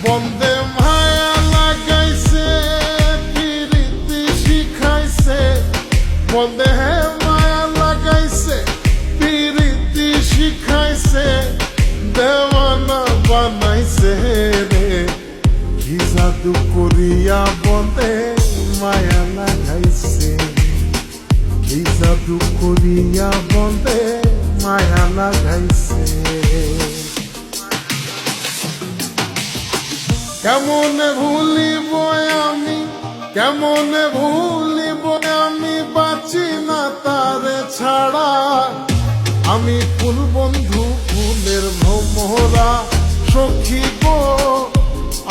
বন্দে মায়া লাগাইছে প্রীতি শিখাইছে বন্দে মায়া লাগাইছে প্রীতি শিখাইছে দেওয়ানা বানাইছে রে কি জাদু করিয়া বন্দে মায়া লাগাইছে কি জাদু করিয়া বন্দে মায়া লাগাইছে কেমনে ভুলিব আমি কেমনে ভুলিব আমি বাঁচি না তারে ছাড়া আমি ফুল বন্ধু ফুলের ভ্রমরা সখী গো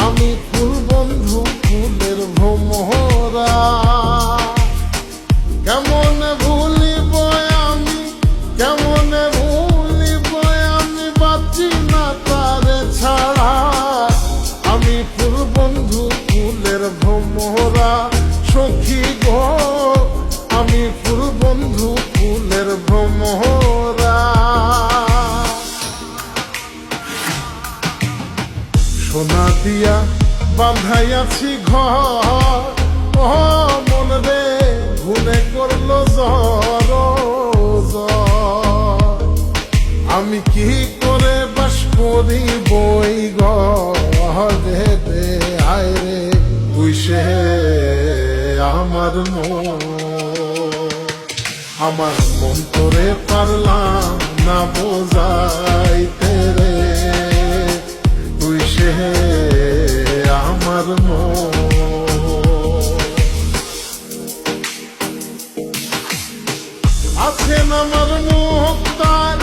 আমি ফুল বন্ধু ফুলের ভ্রমরা কেমনে ভুলিব আমি কেমনে ভুলিব আমি বাঁচি না তারে ছাড়া আমি ফুল বন্ধু ফুলের ভ্রমরা সখী গো আমি ফুল বন্ধু ফুলের ভ্রমরা সোনা দিয়া বাঁধাইয়াছি ঘর ও মন রে ঘুরে করলো জ্বর আমি কি করে বাস করি বই ঘরে রে আয় রে তুই সে আমার মন তোরে পারলাম না বোঝাইতে রে তুই সে আমার আছেন আমার মুক্তার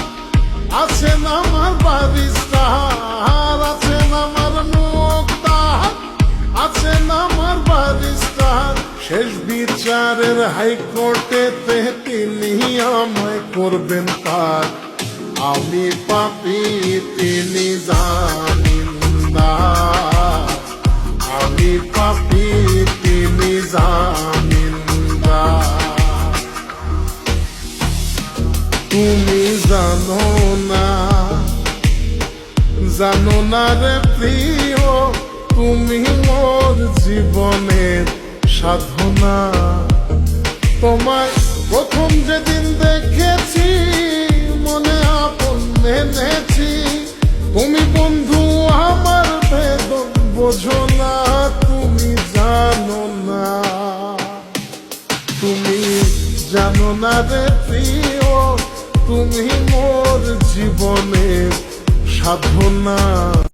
আছেন আমার বারিস্তার আছেন আমার মুক্তার আছেন আমার বারিস্তার শেষ বিচারের হাইকোর্টেতে তিনি আমায় করবেন তার আমি পাপী তিনি জামিনদার আমি পাপী তিনি জামিনদার তুমি জানো না রে প্রিয় তুমি মোর জীবনের সাধনা তোমায় প্রথম যেদিন দেখেছি মনে আপন মেনেছি তুমি বন্ধু আমার বেদন বোঝো না তুমি জানো না রে প্রিয় তুমি মোর জীবনের সাধনা।